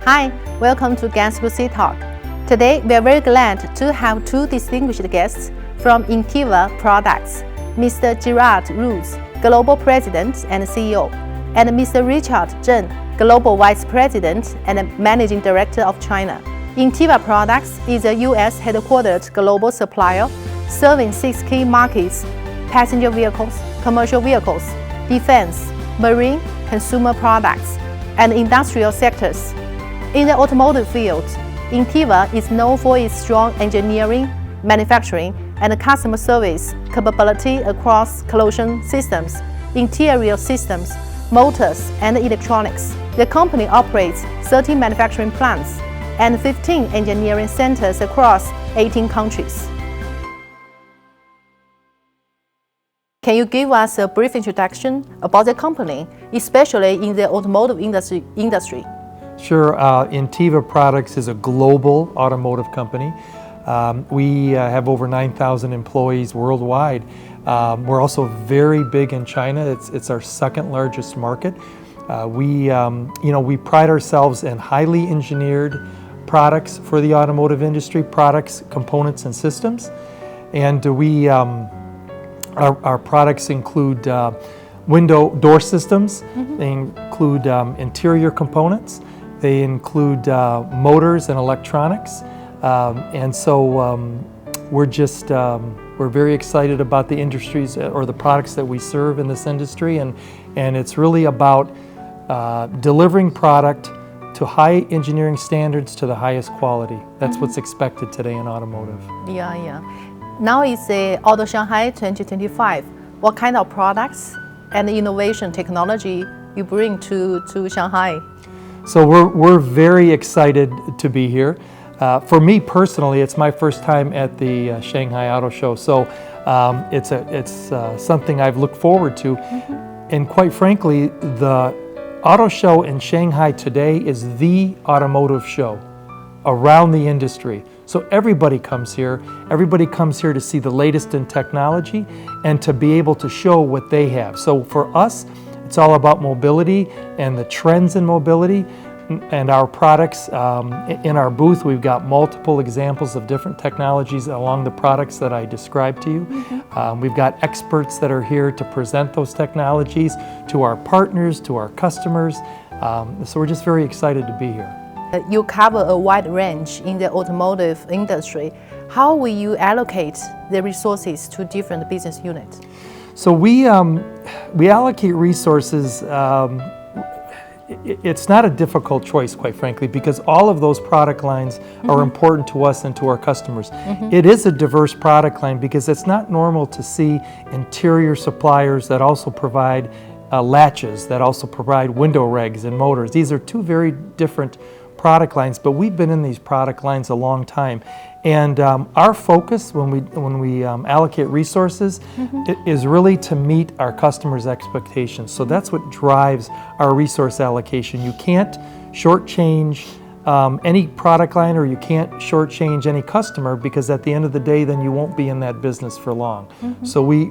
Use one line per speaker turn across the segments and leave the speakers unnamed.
Hi, welcome to Gas2C Talk. Today, we are very glad to have two distinguished guests from Inteva Products, Mr. Gerard Roots, Global President and CEO, and Mr. Richard Zheng, Global Vice President and Managing Director of China. Inteva Products is a U.S. headquartered global supplier serving 6 key markets: passenger vehicles, commercial vehicles, defense, marine, consumer products, and industrial sectors. In the automotive field, Inteva is known for its strong engineering, manufacturing, and customer service capability across collision systems, interior systems, motors, and electronics. The company operates 30 manufacturing plants and 15 engineering centers across 18 countries. Can you give us a brief introduction about the company, especially in the automotive industry?
Sure. Inteva Products is a global automotive company. We have over 9,000 employees worldwide. We're also very big in China. It's our second largest market. We pride ourselves in highly engineered products for the automotive industry, products, components, and systems. And our products include door systems. Mm-hmm. They include interior components. They include motors and electronics, we're very excited about the industries or the products that we serve in this industry, and it's really about delivering product to high engineering standards to the highest quality. That's mm-hmm. what's expected today in automotive.
Yeah. Now it's the Auto Shanghai 2025. What kind of products and innovation technology you bring to Shanghai?
So we're very excited to be here. For me personally, it's my first time at the Shanghai Auto Show, so it's something I've looked forward to. Mm-hmm. And quite frankly, the Auto Show in Shanghai today is the automotive show around the industry. So everybody comes here to see the latest in technology and to be able to show what they have. So for us, it's all about mobility and the trends in mobility and our products. In our booth, we've got multiple examples of different technologies along the products that I described to you. Mm-hmm. We've got experts that are here to present those technologies to our partners, to our customers. So we're just very excited to be here.
You cover a wide range in the automotive industry. How will you allocate the resources to different business units?
So we allocate resources. It's not a difficult choice, quite frankly, because all of those product lines mm-hmm. are important to us and to our customers. Mm-hmm. It is a diverse product line because it's not normal to see interior suppliers that also provide latches, that also provide window regs and motors. These are two very different product lines, but we've been in these product lines a long time. And our focus when we allocate resources mm-hmm. is really to meet our customers' expectations. So that's what drives our resource allocation. You can't shortchange any product line, or you can't shortchange any customer, because at the end of the day, then you won't be in that business for long. Mm-hmm. So we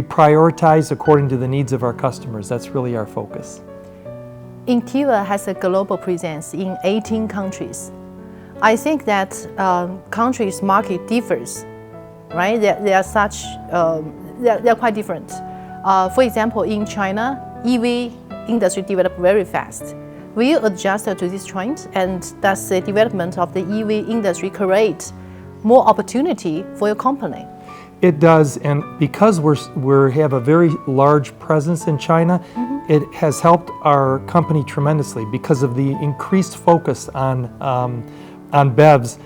prioritize according to the needs of our customers. That's really our focus.
Inteva has a global presence in 18 countries. I think that countries' market differs, right? They're quite different. For example, in China, EV industry developed very fast. Will you adjust to this trend? And does the development of the EV industry create more opportunity for your company?
It does, and because we have a very large presence in China, mm-hmm. it has helped our company tremendously because of the increased focus on BEVs.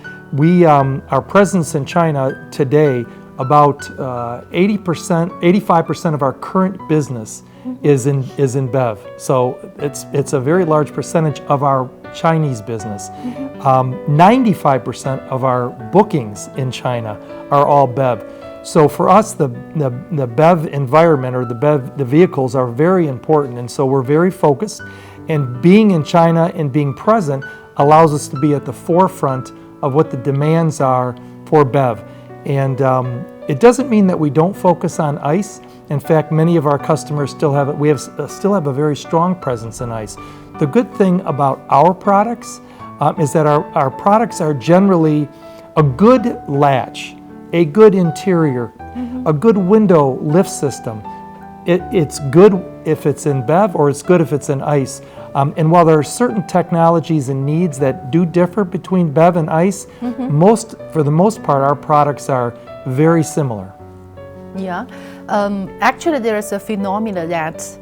Our presence in China today, about 85% of our current business mm-hmm. is in BEV. So it's a very large percentage of our Chinese business. Mm-hmm. 95% of our bookings in China are all BEV. So for us, the BEV environment, or the vehicles, are very important, and so we're very focused. And being in China and being present allows us to be at the forefront of what the demands are for BEV. And it doesn't mean that we don't focus on ICE. In fact, many of our customers still have a very strong presence in ICE. The good thing about our products is that our products are generally a good latch, a good interior, a good window lift system. It's good if it's in BEV or it's good if it's in ICE. And while there are certain technologies and needs that do differ between BEV and ICE, for the most part, our products are very similar.
Yeah, actually there is a phenomenon that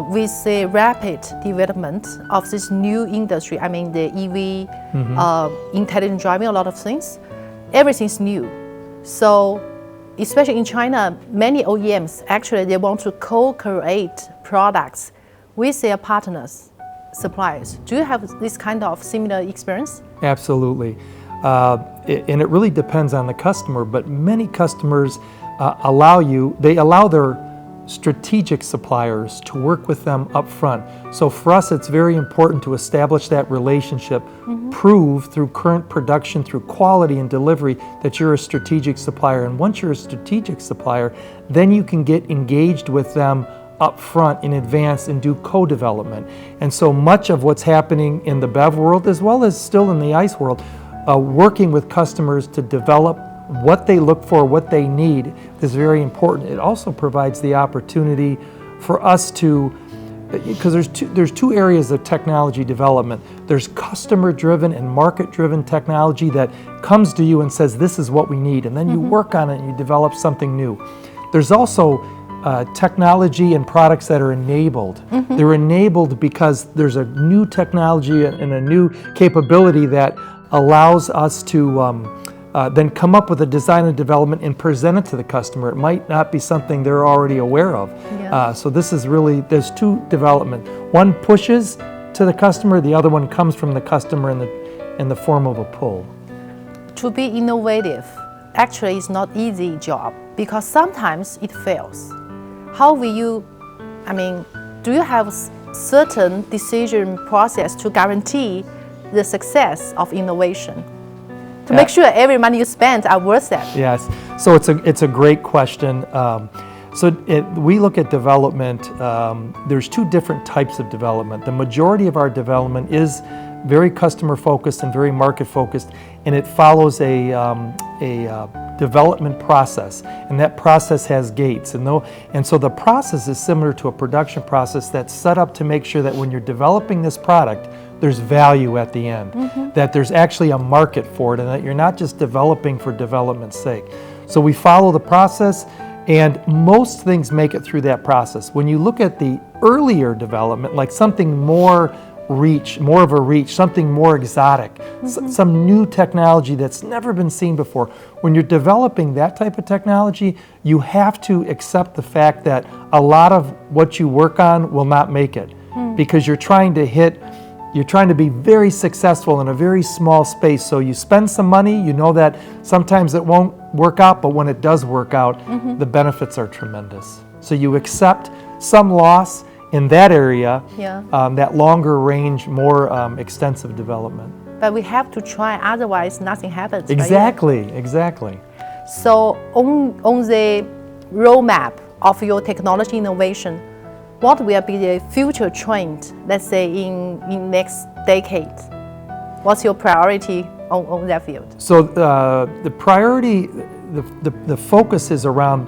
with the rapid development of this new industry, I mean the EV, intelligent driving, a lot of things, everything's new. So especially in China, many OEMs, actually they want to co-create products with their partners, suppliers. Do you have this kind of similar experience?
Absolutely. And it really depends on the customer, but many customers allow their strategic suppliers to work with them up front. So for us, it's very important to establish that relationship, prove through current production, through quality and delivery that you're a strategic supplier. And once you're a strategic supplier, then you can get engaged with them up front in advance and do co-development. And so much of what's happening in the BEV world, as well as still in the ICE world, working with customers to develop what they look for, what they need, is very important. It also provides the opportunity for us to, because there's two areas of technology development. There's customer-driven and market-driven technology that comes to you and says, this is what we need, and then you work on it and you develop something new. There's also technology and products that are enabled. They're enabled because there's a new technology and a new capability that allows us to then come up with a design and development and present it to the customer. It might not be something they're already aware of.
Yeah.
So this is really, there's two development. One pushes to the customer, the other one comes from the customer in the form of a pull.
To be innovative actually is not easy job because sometimes it fails. How will you, I mean, do you have certain decision process to guarantee the success of innovation? To make sure every money you spend are worth it.
Yes, so it's a great question. We look at development, there's two different types of development. The majority of our development is very customer focused and very market focused, and it follows a development process, and that process has gates. And so the process is similar to a production process that's set up to make sure that when you're developing this product, there's value at the end, that there's actually a market for it, and that you're not just developing for development's sake. So we follow the process, and most things make it through that process. When you look at the earlier development, like something more of a reach, something more exotic, some new technology that's never been seen before. When you're developing that type of technology, you have to accept the fact that a lot of what you work on will not make it, because you're trying to be very successful in a very small space. So you spend some money, you know that sometimes it won't work out, but when it does work out, the benefits are tremendous. So you accept some loss in that area, that longer range, more extensive development.
But we have to try, otherwise nothing happens.
Exactly, exactly.
So on the roadmap of your technology innovation, what will be the future trend, let's say in next decade? What's your priority on that field?
So the priority, the focus is around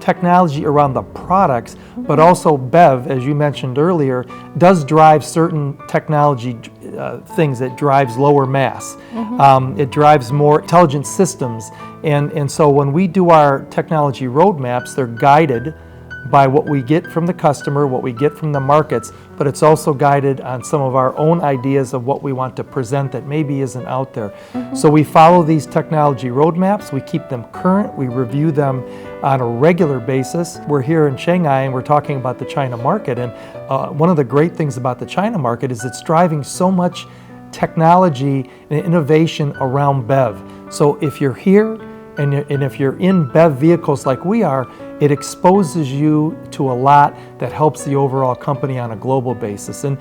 technology around the products, but also BEV, as you mentioned earlier, does drive certain technology things. It drives lower mass. It drives more intelligent systems. And so when we do our technology roadmaps, they're guided by what we get from the customer, what we get from the markets, but it's also guided on some of our own ideas of what we want to present that maybe isn't out there. So we follow these technology roadmaps, we keep them current, we review them on a regular basis. We're here in Shanghai and we're talking about the China market, and one of the great things about the China market is it's driving so much technology and innovation around BEV. So if you're here and if you're in BEV vehicles like we are, it exposes you to a lot that helps the overall company on a global basis. And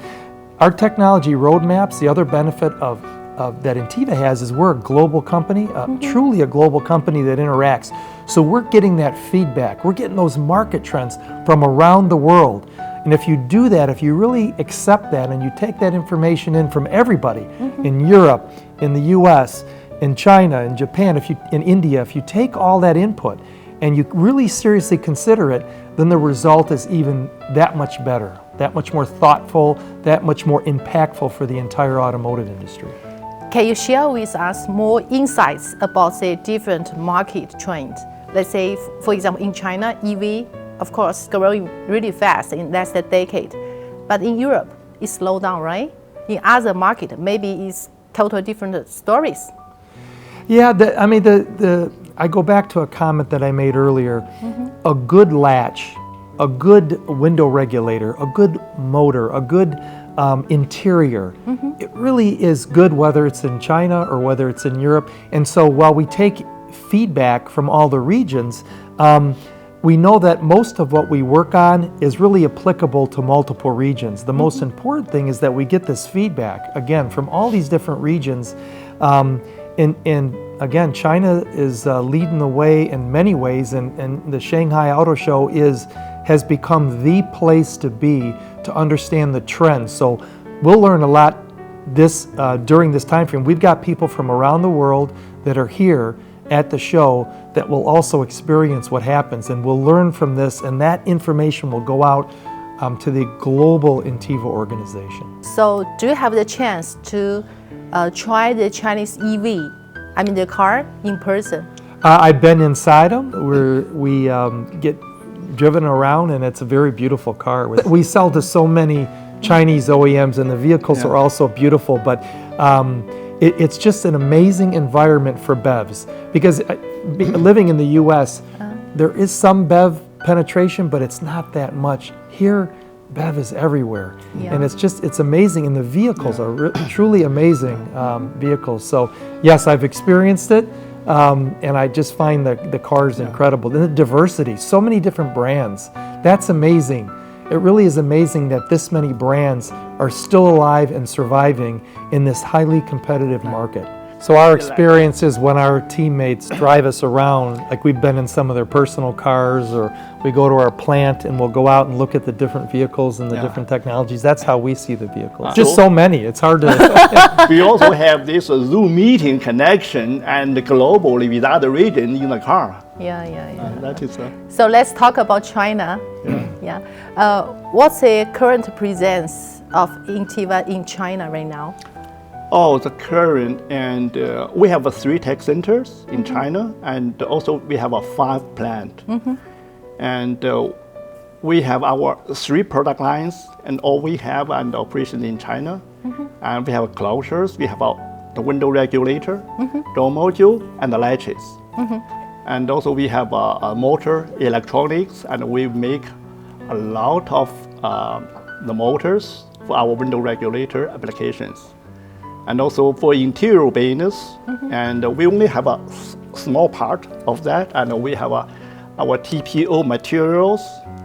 our technology roadmaps, the other benefit of that Inteva has is we're a global company, truly a global company that interacts. So we're getting that feedback. We're getting those market trends from around the world. And if you do that, if you really accept that and you take that information in from everybody in Europe, in the US, in China, in Japan, in India, if you take all that input and you really seriously consider it, then the result is even that much better, that much more thoughtful, that much more impactful for the entire automotive industry.
Can you share with us more insights about the different market trends? Let's say, for example, in China, EV, of course, growing really fast in last decade. But in Europe, it slowed down, right? In other markets, maybe it's totally different stories.
Yeah, I go back to a comment that I made earlier. A good latch, a good window regulator, a good motor, a good interior, it really is good whether it's in China or whether it's in Europe. And so while we take feedback from all the regions, we know that most of what we work on is really applicable to multiple regions. The most important thing is that we get this feedback, again, from all these different regions. And again, China is leading the way in many ways, and the Shanghai Auto Show has become the place to be to understand the trends. So we'll learn a lot during this time frame. We've got people from around the world that are here at the show that will also experience what happens, and we'll learn from this, and that information will go out to the global Inteva organization.
So do you have the chance to try the Chinese EV, the car, in person?
I've been inside them. We get driven around, and it's a very beautiful car. We sell to so many Chinese OEMs, and the vehicles are also beautiful, but it's just an amazing environment for BEVs. Because living in the US, there is some BEV penetration, but it's not that much. Here, BEV is everywhere. And it's amazing, and the vehicles are truly amazing vehicles. So yes, I've experienced it, and I just find the cars incredible. And the diversity, so many different brands, that's amazing. It really is amazing that this many brands are still alive and surviving in this highly competitive market. So our experience is when our teammates drive us around, like we've been in some of their personal cars, or we go to our plant and we'll go out and look at the different vehicles and the different technologies. That's how we see the vehicles. Just so many, it's hard to...
We also have this Zoom meeting connection and globally with other regions in the car. That is
So let's talk about China. What's the current presence of Inteva in China right now?
Oh, the current, and we have 3 tech centers in China, and also we have 5 plants. And we have our 3 product lines, and all we have and operation in China. And we have closures, we have the window regulator, door module, and the latches. And also we have a motor, electronics, and we make a lot of the motors for our window regulator applications. And also for interior business, and we only have a small part of that, and we have our TPO materials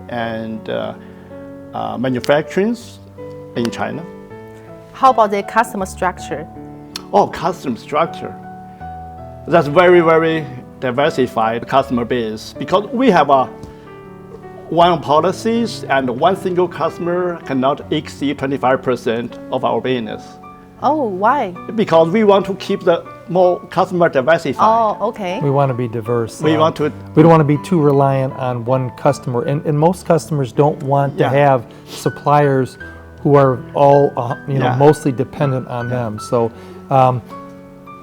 and manufacturing in China.
How about the customer structure?
Oh, customer structure. That's very, very diversified customer base, because we have one policies, and one single customer cannot exceed 25% of our business.
Oh, why?
Because we want to keep the more customer diversified.
Oh, okay.
We want to be diverse.
We want to.
We don't want to be too reliant on one customer, and most customers don't want to have suppliers who are all mostly dependent on them. So,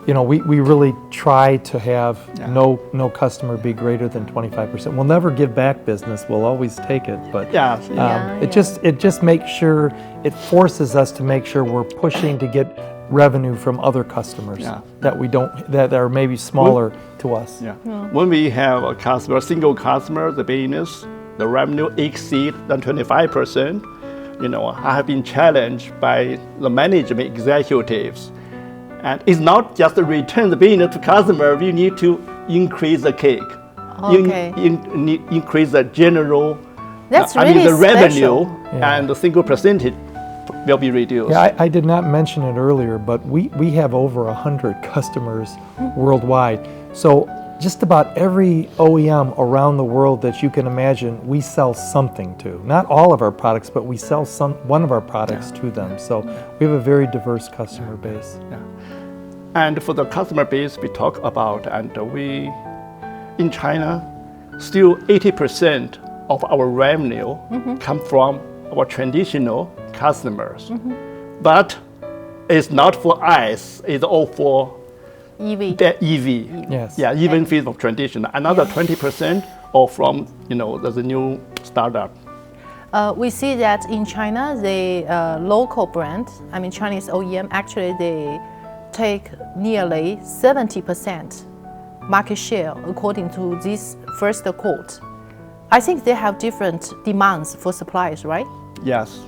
we really try to have no customer be greater than 25%. We'll never give back business. We'll always take it, but it just makes sure, it forces us to make sure we're pushing to get revenue from other customers that are maybe smaller to us.
When we have a single customer, the business, the revenue exceed than 25%. I have been challenged by the management executives. And it's not just to return the business to customer, we need to increase the cake. Increase the general, the revenue, and the single percentage will be reduced.
Yeah, I did not mention it earlier, but we have over 100 customers worldwide. So just about every OEM around the world that you can imagine, we sell something to. Not all of our products, but we sell one of our products to them. So we have a very diverse customer base.
Yeah. And for the customer base we talk about, and we, in China, still 80% of our revenue come from our traditional customers. But it's not for ICE, it's all for
EV.
the EV.
Yes.
Yeah, even field of traditional. Another 20% are from, the new startup.
We see that in China, the local brand, Chinese OEM, actually they take nearly 70% market share according to this first quote. I think they have different demands for suppliers, right?
Yes.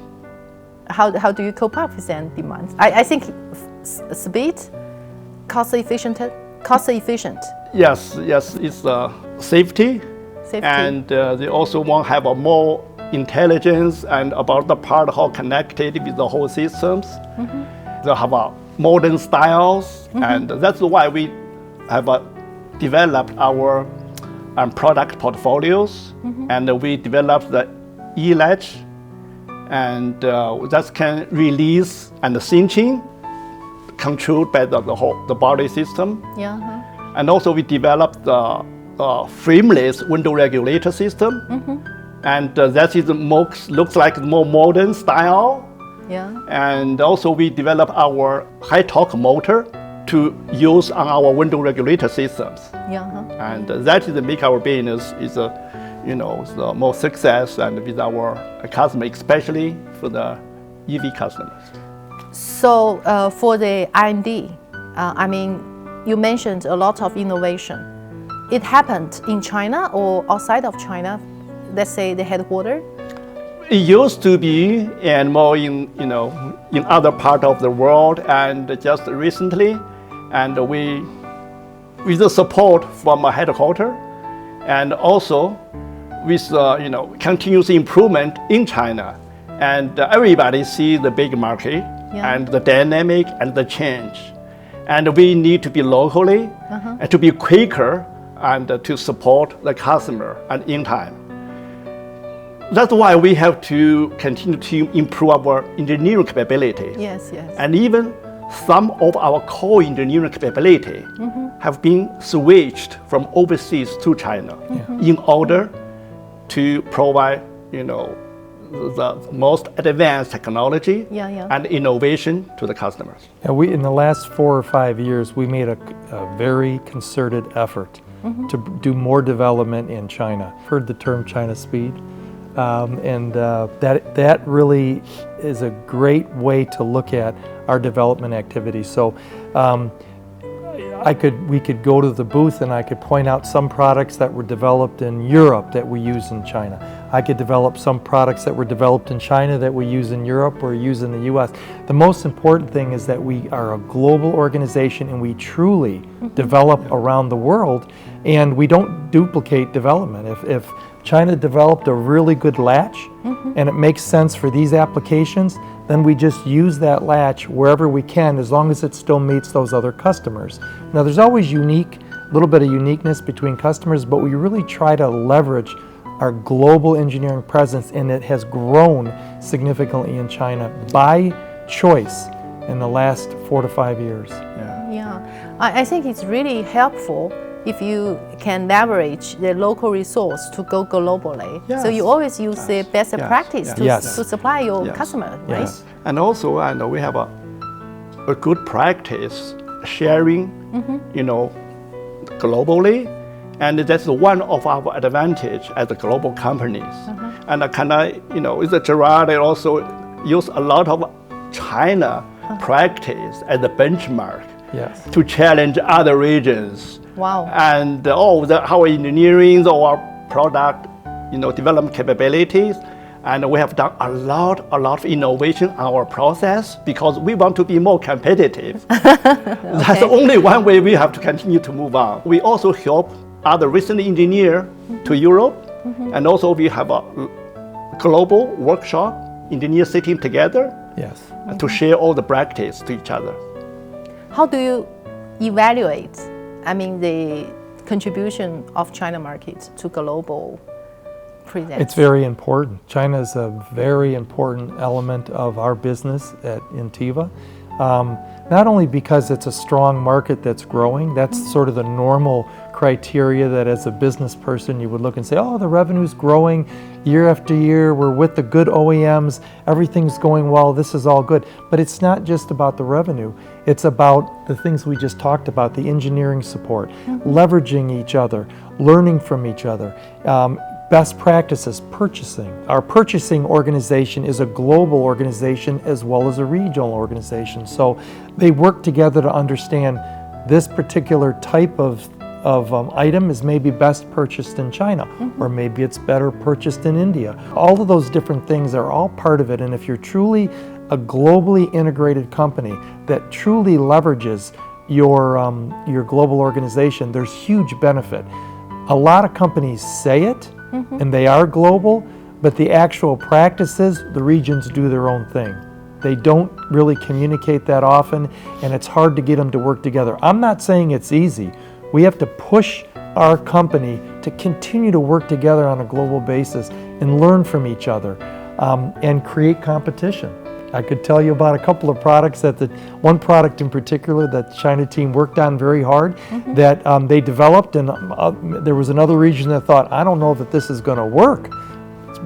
How do you cope up with their demands? I think speed, cost efficient.
Yes, it's safety. And they also want to have a more intelligence and about the part how connected with the whole systems. They have a modern styles, and that's why we have developed our product portfolios, and we developed the e-latch, and that can release and cinching, controlled by the body system. And also we developed the frameless window regulator system, and that is looks like more modern style. And also we develop our high torque motor to use on our window regulator systems. And that is make our business is the more success and with our customer, especially for the EV customers.
So for the R&D, you mentioned a lot of innovation. It happened in China or outside of China? Let's say the headquarters.
It used to be, and more in other part of the world, and just recently, and with the support from a headquarters, and also with continuous improvement in China, and everybody sees the big market and the dynamic and the change, and we need to be locally and to be quicker and to support the customer and in time. That's why we have to continue to improve our engineering capability. And even some of our core engineering capability have been switched from overseas to China in order to provide, the most advanced technology and innovation to the customers.
And in the last 4 or 5 years, we made a very concerted effort to do more development in China. Heard the term China speed. That really is a great way to look at our development activities. So we could go to the booth and I could point out some products that were developed in Europe that we use in China. I could develop some products that were developed in China that we use in Europe or use in the US. The most important thing is that we are a global organization and we truly develop around the world, and we don't duplicate development. If China developed a really good latch and it makes sense for these applications, then we just use that latch wherever we can, as long as it still meets those other customers. Now there's always a little bit of uniqueness between customers, but we really try to leverage our global engineering presence, and it has grown significantly in China by choice in the last 4 to 5 years.
I think it's really helpful if you can leverage the local resource to go globally. So you always use the best practice to supply your customer, right?
And also, I know we have a good practice sharing, globally, and that's one of our advantage as a global companies. And with Gerard, I also use a lot of China practice as a benchmark to challenge other regions. And our engineering or our product, development capabilities, and we have done a lot of innovation in our process because we want to be more competitive. That's the only one way we have to continue to move on. We also help other recent engineers to Europe, and also we have a global workshop, engineers sitting together to share all the practice to each other.
How do you evaluate the contribution of China market to global presence?
It's very important. China is a very important element of our business at Inteva. Not only because it's a strong market that's growing, that's sort of the normal criteria that as a business person you would look and say, oh, the revenue's growing year after year, we're with the good OEMs, everything's going well, this is all good. But it's not just about the revenue, it's about the things we just talked about, the engineering support, leveraging each other, learning from each other. Best practices, purchasing. Our purchasing organization is a global organization as well as a regional organization. So they work together to understand this particular type of item is maybe best purchased in China, or maybe it's better purchased in India. All of those different things are all part of it. And if you're truly a globally integrated company that truly leverages your global organization, there's huge benefit. A lot of companies say it, and they are global, but the actual practices, the regions do their own thing. They don't really communicate that often, and it's hard to get them to work together. I'm not saying it's easy. We have to push our company to continue to work together on a global basis and learn from each other and create competition. I could tell you about a couple of products one product in particular that the China team worked on very hard that they developed, and there was another region that thought, I don't know that this is going to work.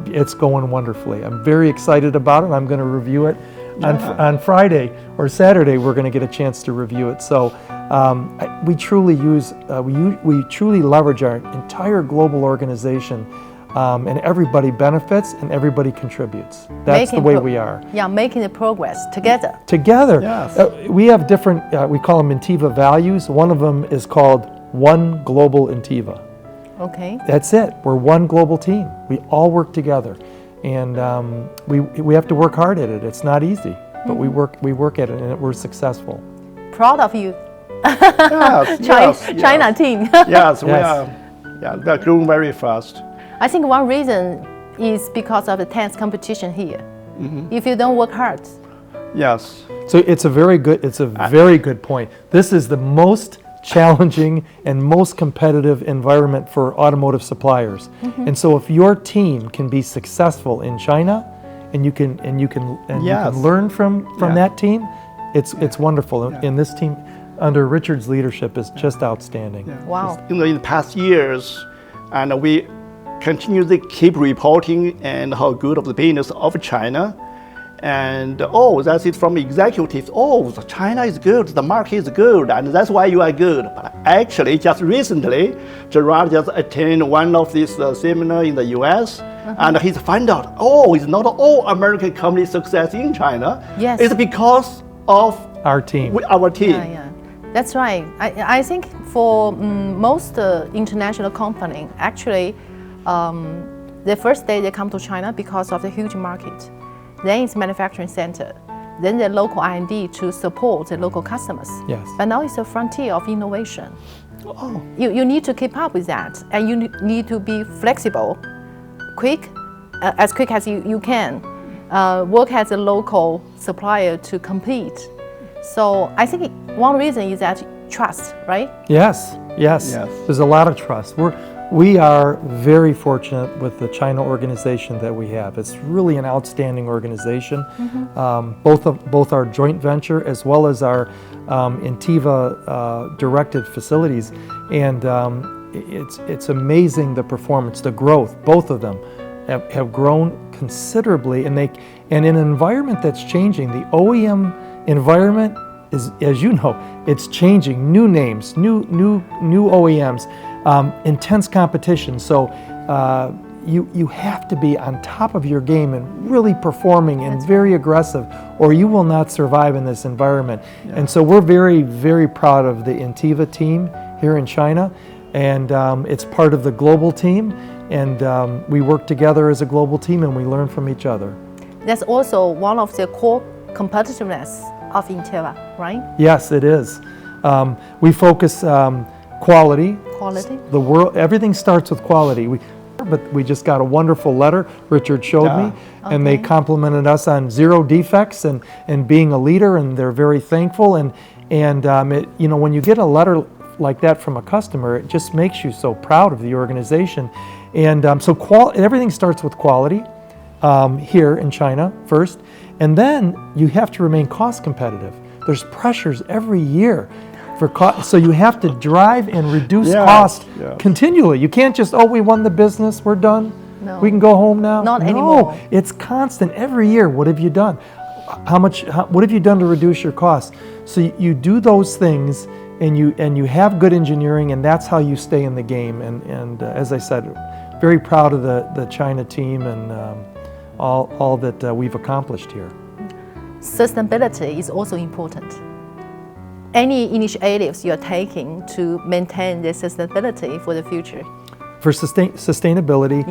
It's going wonderfully. I'm very excited about it. I'm going to review it on Friday or Saturday. We're going to get a chance to review it. So we truly we truly leverage our entire global organization. And everybody benefits and everybody contributes. That's the way we are.
Yeah, making the progress together.
Together.
Yes.
We have different, we call them Inteva values. One of them is called One Global Inteva.
Okay.
That's it. We're one global team. We all work together. And we have to work hard at it. It's not easy, but we work at it and we're successful.
Proud of you.
Yes,
China team.
Yes, we are. Yeah, they're growing very fast.
I think one reason is because of the tense competition here. If you don't work hard.
Yes.
So it's a very good point. This is the most challenging and most competitive environment for automotive suppliers. And so if your team can be successful in China and you can learn from that team, it's wonderful. And this team under Richard's leadership is just outstanding.
Yeah.
Wow.
In the past years, and we continuously keep reporting and how good of the business of China. And that's it from executives. China is good, the market is good, and that's why you are good. But actually, just recently, Gerard just attended one of these seminars in the US, and he's found out, it's not all American company success in China.
Yes.
It's because of
our team.
Our team.
Yeah. That's right. I think for most international company, actually, the first day they come to China because of the huge market. Then it's manufacturing center. Then the local R&D to support the local customers.
Yes.
But now it's a frontier of innovation. You need to keep up with that, and you need to be flexible, quick, as quick as you can. Work as a local supplier to compete. So I think one reason is that trust, right?
Yes. There's a lot of trust. We are very fortunate with the China organization that we have. It's really an outstanding organization. Both our joint venture as well as our Inteva directed facilities, and it's amazing the performance, the growth. Both of them have grown considerably, and in an environment that's changing. The OEM environment is, as you know, it's changing. New names, new OEMs. Intense competition, so you have to be on top of your game and really performing and very aggressive, or you will not survive in this environment. Yeah. And so we're very, very proud of the Inteva team here in China, and it's part of the global team, and we work together as a global team and we learn from each other.
That's also one of the core competitiveness of Inteva, right?
Yes, it is. We focus quality. Everything starts with quality. We just got a wonderful letter Richard showed me, and they complimented us on 0 defects and being a leader, and they're very thankful. And when you get a letter like that from a customer, it just makes you so proud of the organization. And so everything starts with quality here in China first, and then you have to remain cost competitive. There's pressures every year for cost, so you have to drive and reduce cost continually. You can't just, oh, we won the business, we're done.
No.
We can go home now.
Not anymore.
No, it's constant every year. What have you done? What have you done to reduce your costs? So you do those things, and you have good engineering, and that's how you stay in the game. And as I said, very proud of the China team and all that we've accomplished here.
Sustainability is also important. Any initiatives you're taking to maintain the sustainability for the future?
For sustainability,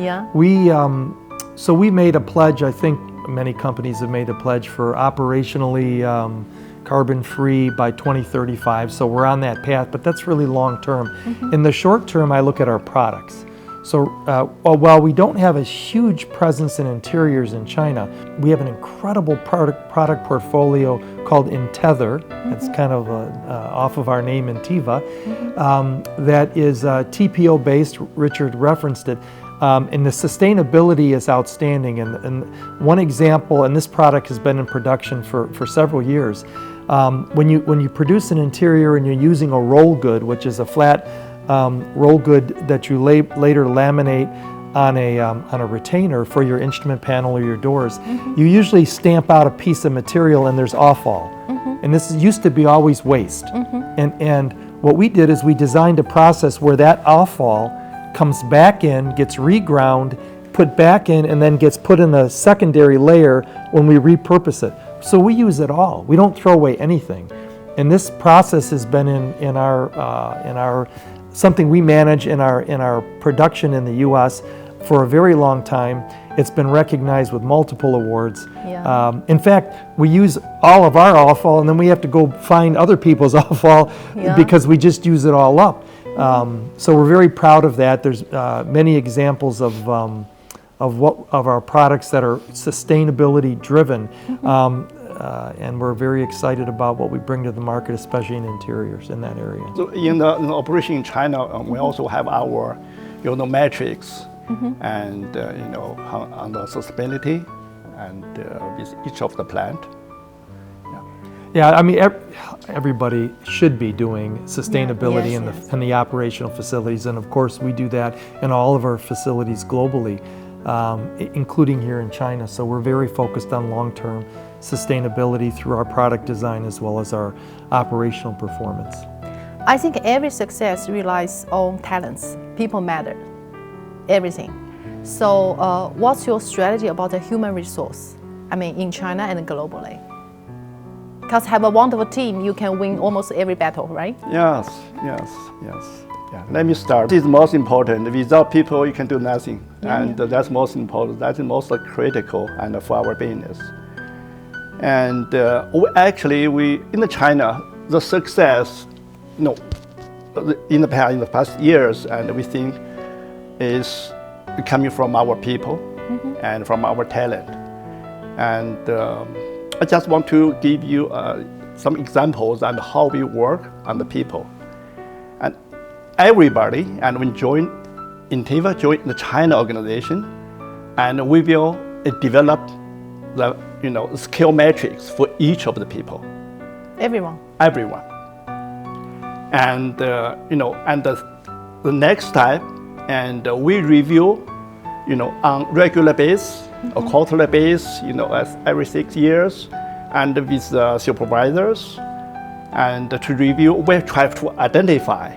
we made a pledge. I think many companies have made a pledge for operationally carbon-free by 2035. So we're on that path, but that's really long-term. Mm-hmm. In the short term, I look at our products. So while we don't have a huge presence in interiors in China, we have an incredible product portfolio called Inteva. Mm-hmm. It's kind of off of our name Inteva. Mm-hmm. That is TPO based. Richard referenced it. And the sustainability is outstanding. And one example, and this product has been in production for several years, when you produce an interior and you're using a roll good, which is a flat roll good that you later laminate on a retainer for your instrument panel or your doors, mm-hmm. you usually stamp out a piece of material and there's offal. Mm-hmm. And this used to be always waste. Mm-hmm. And what we did is we designed a process where that offal comes back in, gets reground, put back in, and then gets put in a secondary layer when we repurpose it. So we use it all. We don't throw away anything. And this process has been in our something we manage in our production in the U.S. for a very long time. It's been recognized with multiple awards. Yeah. In fact, we use all of our offal, and then we have to go find other people's offal because we just use it all up. So we're very proud of that. There's many examples of our products that are sustainability driven, and we're very excited about what we bring to the market, especially in interiors in that area.
So in the operation in China, we also have our metrics and on the sustainability and with each of the plant.
Yeah, I mean, everybody should be doing sustainability in the operational facilities, and of course we do that in all of our facilities globally, including here in China. So we're very focused on long-term sustainability through our product design as well as our operational performance.
I think every success relies on talents. People matter, everything. So what's your strategy about the human resource? I mean, in China and globally? Because have a wonderful team, you can win almost every battle, right?
Yes. Yeah. Let me start. This is most important. Without people, you can do nothing, and that's most important. That's most critical and for our business. And we in China, the success, in the past years, and we think is coming from our people and from our talent. And I just want to give you some examples on how we work on the people. And everybody, and when Inteva join the China organization, and we will develop the skill metrics for each of the people. Everyone. And and the next time, and we review, on regular basis, a quarterly basis, as every 6 years, and with the supervisors, and to review, we try to identify,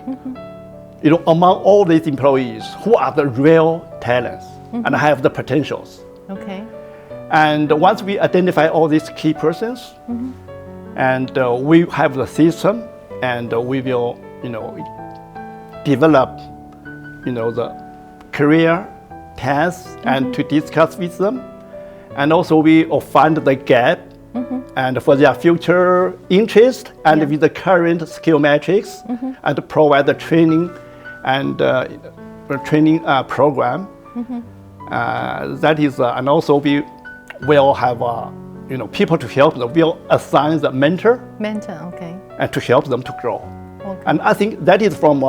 among all these employees, who are the real talents and have the potentials.
Okay.
And once we identify all these key persons, and we have the system, and we will, develop, the career paths and to discuss with them, and also we will find the gap and for their future interest and with the current skill metrics and provide the training and training program. That is, and also we will have people to help them. We'll assign the mentor,
okay,
and to help them to grow.
Okay.
And I think that is from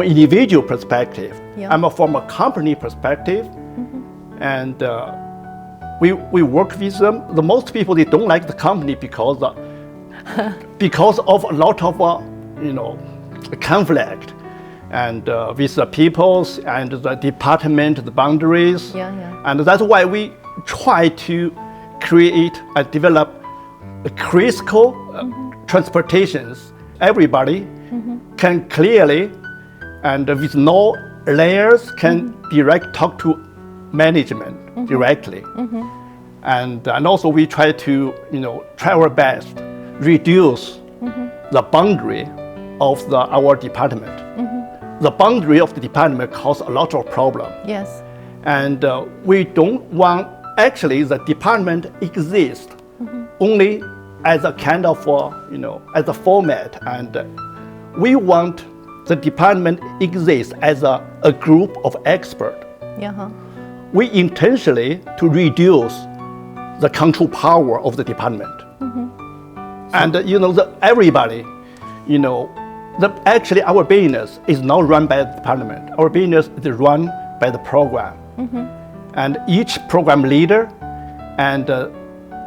individual perspective.
Yeah.
I'm from a company perspective, and we work with them. The most people, they don't like the company because of a lot of conflict, and with the peoples and the department, the boundaries.
Yeah, yeah.
And that's why we try to create and develop a critical transportations. Everybody can clearly and with no layers can direct talk to management directly. And also we try to try our best reduce the boundary of our department. The boundary of the department causes a lot of problem.
Yes.
And we don't want actually the department exist only as a kind of as a format, and we want the department exist as a group of experts.
Yeah.
We intentionally to reduce the control power of the department. And everybody, actually our business is not run by the department. Our business is run by the program. And each program leader, and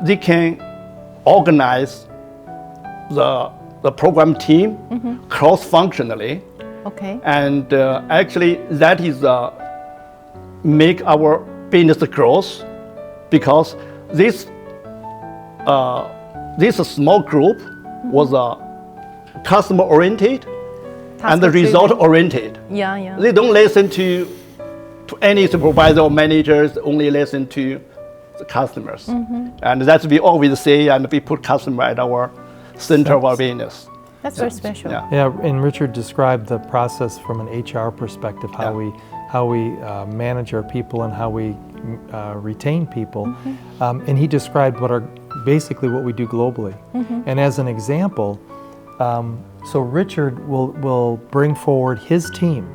they can organize the program team cross-functionally.
Okay.
And actually that is make our business growth, because this small group was customer oriented and the result oriented.
Yeah, yeah.
They don't listen to any supervisor or managers, only listen to the customers. And that's we always say, and we put customer at our center of our business.
That's very special.
Yeah.
Yeah, and Richard described the process from an HR perspective, how we manage our people and how we retain people. And he described basically what we do globally. And as an example, so Richard will bring forward his team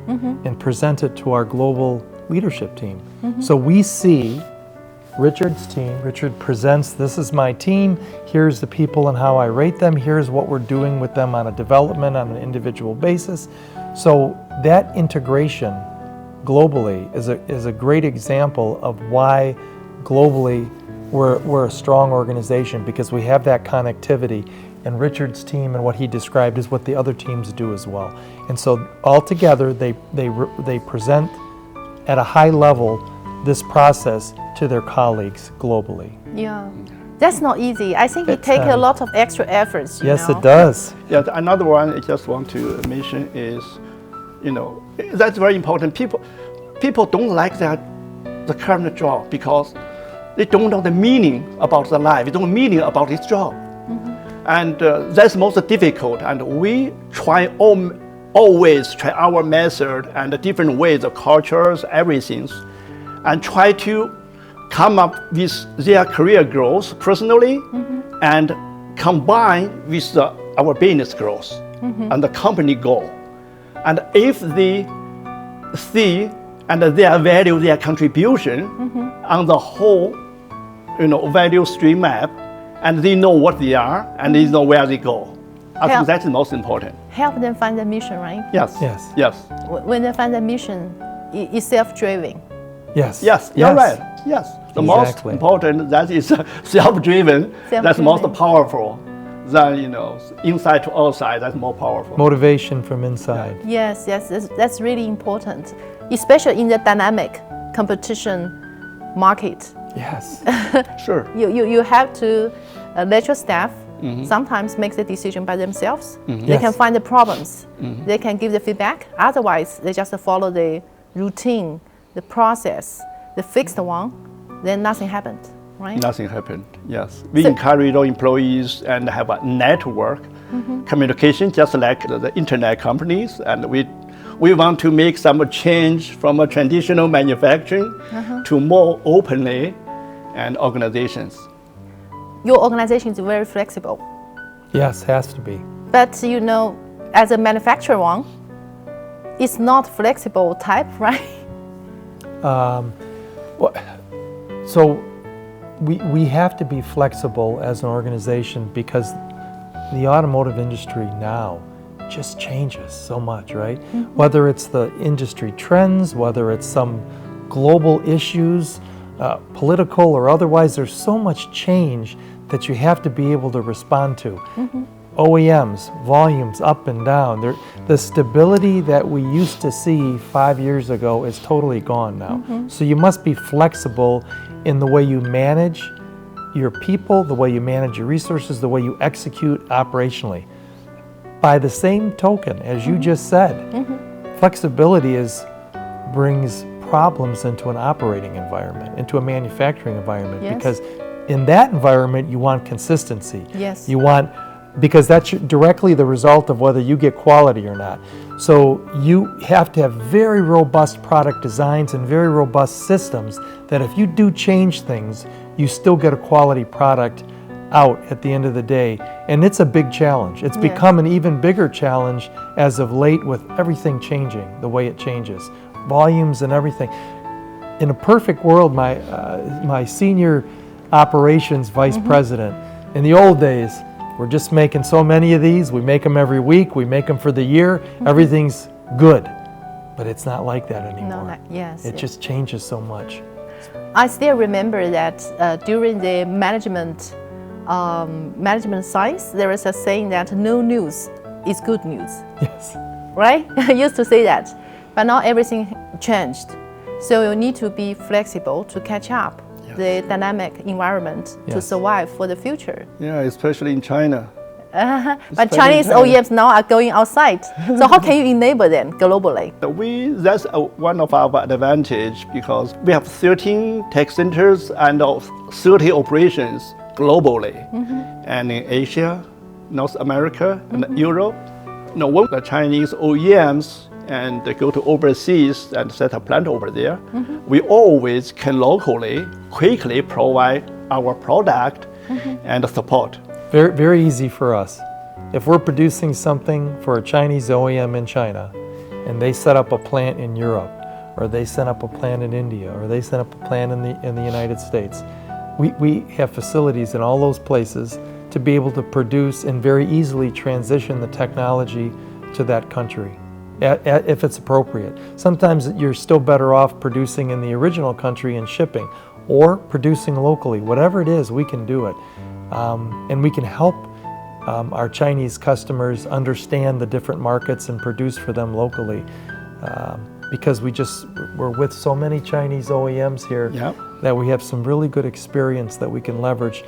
and present it to our global leadership team. So we see Richard's team. Richard presents, this is my team, here's the people and how I rate them, here's what we're doing with them on a development, on an individual basis. So that integration globally is a great example of why globally we're a strong organization, because we have that connectivity, and Richard's team and what he described is what the other teams do as well. And so altogether they present at a high level this process to their colleagues globally.
Yeah. That's not easy. I think it takes a lot of extra efforts.
Yes, it does.
Yeah, another one I just want to mention is, that's very important. People don't like the current job because they don't know the meaning about the life. They don't know meaning about this job. And that's most difficult. And we try always try our method and the different ways, the cultures, everything, and try to come up with their career growth personally and combine with our business growth and the company goal. And if they see and they value their contribution on the whole value stream map, and they know what they are and they know where they go. I think that's the most important.
Help them find the mission, right?
Yes.
Yes.
Yes.
When they find the mission, it's self-driven.
Yes.
Yes, you're right. Yes. The most important, that is self-driven. That's most powerful than, inside to outside, that's more powerful.
Motivation from inside.
Yes, that's really important, especially in the dynamic competition market.
Yes.
Sure.
You have to let your staff sometimes make the decision by themselves. They can find the problems. They can give the feedback. Otherwise, they just follow the routine, the process, the fixed one. Then nothing happened, right?
Nothing happened. Yes. We encourage our employees and have a network communication, just like the internet companies, and we want to make some change from a traditional manufacturing to more openly and organizations.
Your organization is very flexible.
Yes, has to be.
But as a manufacturer one, it's not flexible type, right?
So we have to be flexible as an organization, because the automotive industry now just changes so much, right? Whether it's the industry trends, whether it's some global issues, political or otherwise, there's so much change that you have to be able to respond to. OEMs, volumes up and down. The stability that we used to see 5 years ago is totally gone now. So you must be flexible in the way you manage your people, the way you manage your resources, the way you execute operationally. By the same token, as you just said, flexibility brings problems into an operating environment, into a manufacturing environment,
Yes.
because in that environment you want consistency.
Yes.
You want, because that's directly the result of whether you get quality or not. So you have to have very robust product designs and very robust systems that if you do change things, you still get a quality product out at the end of the day. And it's a big challenge. It's become an even bigger challenge as of late with everything changing, the way it changes, volumes and everything. In a perfect world, my senior operations vice president, in the old days, we're just making so many of these. We make them every week. We make them for the year. Everything's good. But it's not like that anymore.
No, yes.
It just changes so much.
I still remember that during the management science, there is a saying that no news is good news,
Yes.
right? I used to say that. But now everything changed. So you need to be flexible to catch up the dynamic environment to
Yes.
survive for the future.
Yeah, especially in China.
But
Especially
Chinese
in China.
OEMs now are going outside. So how can you enable them globally?
That's one of our advantage because we have 13 tech centers and 30 operations globally, and in Asia, North America, and Europe. When the Chinese OEMs and they go to overseas and set a plant over there, we always can locally quickly provide our product and support.
Very, very easy for us. If we're producing something for a Chinese OEM in China, and they set up a plant in Europe, or they set up a plant in India, or they set up a plant in the United States, we have facilities in all those places to be able to produce and very easily transition the technology to that country, if it's appropriate. Sometimes you're still better off producing in the original country and shipping, or producing locally. Whatever it is, we can do it. And we can help our Chinese customers understand the different markets and produce for them locally. Because we're with so many Chinese OEMs here that we have some really good experience that we can leverage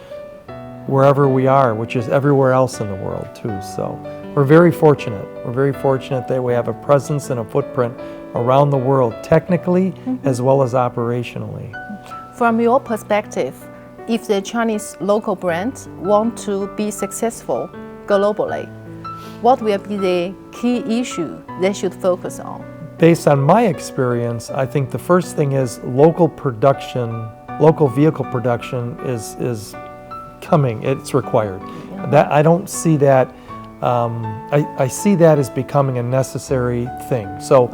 wherever we are, which is everywhere else in the world too. So we're very fortunate. We're very fortunate that we have a presence and a footprint around the world, technically as well as operationally.
From your perspective, if the Chinese local brands want to be successful globally, what will be the key issue they should focus on?
Based on my experience, I think the first thing is local production, local vehicle production is coming, it's required. That I don't see that, I see that as becoming a necessary thing. So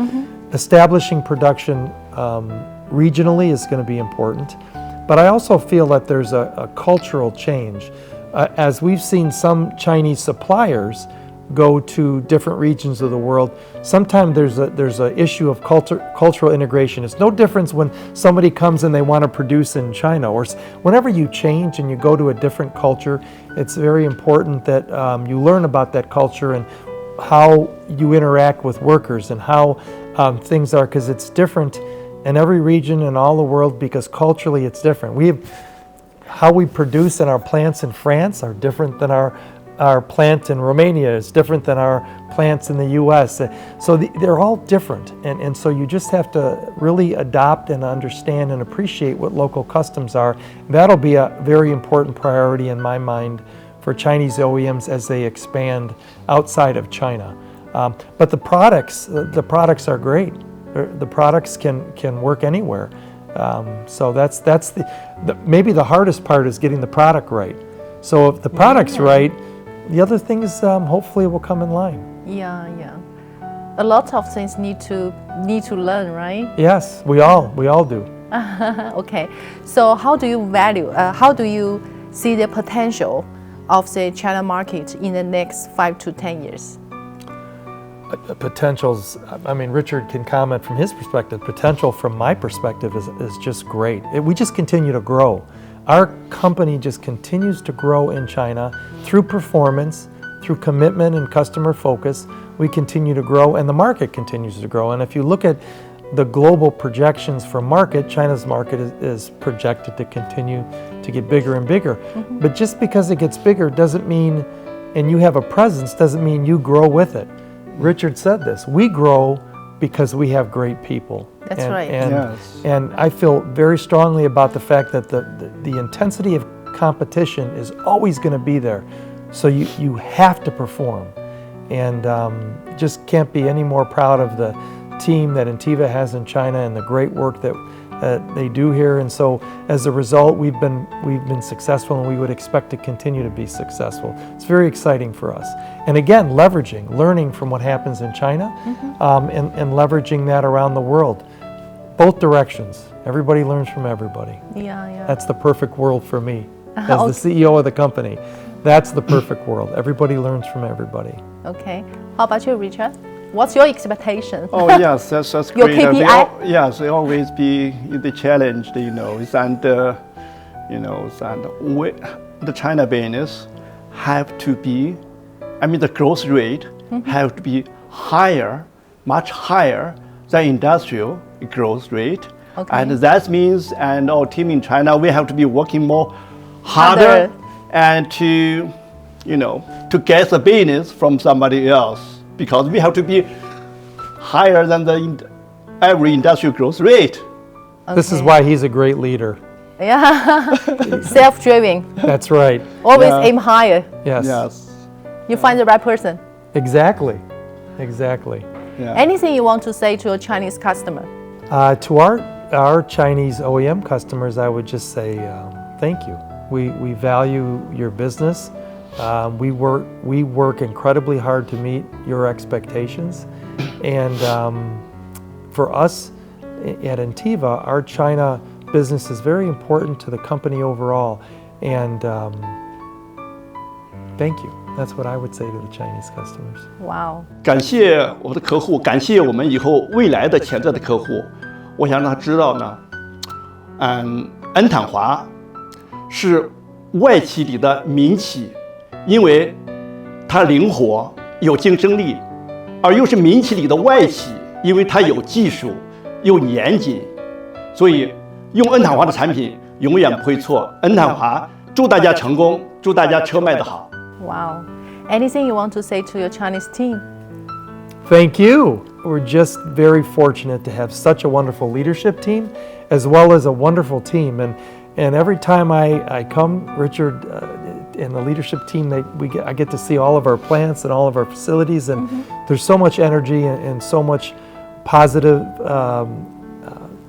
establishing production regionally is going to be important. But I also feel that there's a cultural change. As we've seen some Chinese suppliers go to different regions of the world, sometimes there's a issue of cultural integration. It's no difference when somebody comes and they want to produce in China, or whenever you change and you go to a different culture, it's very important that you learn about that culture and how you interact with workers and how things are, because it's different in every region in all the world, because culturally it's different. How we produce in our plants in France are different than our plant in Romania. Is different than our plants in the US. So they're all different. And so you just have to really adopt and understand and appreciate what local customs are. That'll be a very important priority in my mind for Chinese OEMs as they expand outside of China. But the products are great. The products can work anywhere. So that's maybe the hardest part is getting the product right. So if the product's right, the other things hopefully will come in line.
Yeah. A lot of things need to learn, right?
Yes, we all do.
Okay. So how do you see the potential of the China market in the next 5 to 10 years?
potentials, I mean, Richard can comment from his perspective. Potential from my perspective is just great. We just continue to grow. Our company just continues to grow in China through performance, through commitment and customer focus. We continue to grow, and the market continues to grow. And if you look at the global projections for market, China's market is projected to continue to get bigger and bigger. But just because it gets bigger doesn't mean, and you have a presence, doesn't mean you grow with it. Richard said this, we grow because we have great people.
That's right.
And I feel very strongly about the fact that the intensity of competition is always going to be there. So you have to perform. And just can't be any more proud of the team that Inteva has in China and the great work that they do here. And so as a result, we've been successful, and we would expect to continue to be successful. It's very exciting for us. And again, learning from what happens in China, and leveraging that around the world. Both directions. Everybody learns from everybody.
Yeah.
That's the perfect world for me. As the CEO of the company, that's the perfect world. Everybody learns from everybody.
Okay. How about you, Richard? What's your expectation?
Oh yes, that's
Your
great.
KPI?
Yes, they always be the challenge, and the China business have to be, the growth rate have to be higher, much higher than industrial growth rate.
Okay.
And that means, and our team in China, we have to be working more harder and to get the business from somebody else, because we have to be higher than every industrial growth rate.
Okay.
This is why he's a great leader.
Yeah. Self-driven.
That's right.
Always aim higher.
Yes.
Yes.
You find the right person.
Exactly.
Yeah.
Anything you want to say to a Chinese customer?
To our Chinese OEM customers, I would just say thank you. We value your business. We work incredibly hard to meet your expectations, and for us at Inteva, our China business is very important to the company overall. And thank you. That's what I would say to the Chinese customers.
Wow.
感谢我们的客户，感谢我们以后未来的潜在的客户。我想让他知道呢，恩坦华是外企里的民企，因为它灵活有竞争力，而又是民企里的外企，因为它有技术又严谨，所以用恩坦华的产品永远不会错。恩坦华祝大家成功，祝大家车卖得好。
Wow. Anything you want to say to your Chinese team?
Thank you. We're just very fortunate to have such a wonderful leadership team, as well as a wonderful team. And every time I come, Richard and the leadership team, I get to see all of our plants and all of our facilities, and there's so much energy and so much positive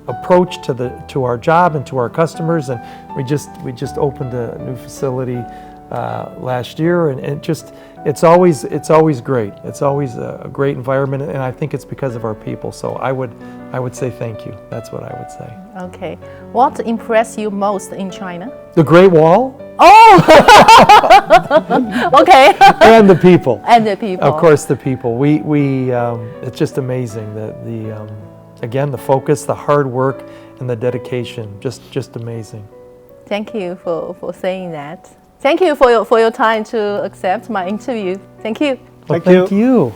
approach to our job and to our customers. And we just opened a new facility last year, and it's always great. It's always a great environment, and I think it's because of our people. So I would say thank you. That's what I would say.
Okay. What impressed you most in China?
The Great Wall.
Oh! Okay.
And the people.
And the people.
Of course, the people. It's just amazing that again, the focus, the hard work, and the dedication. Just amazing.
Thank you for saying that. Thank you for your time to accept my interview. Thank you.
Well, thank you.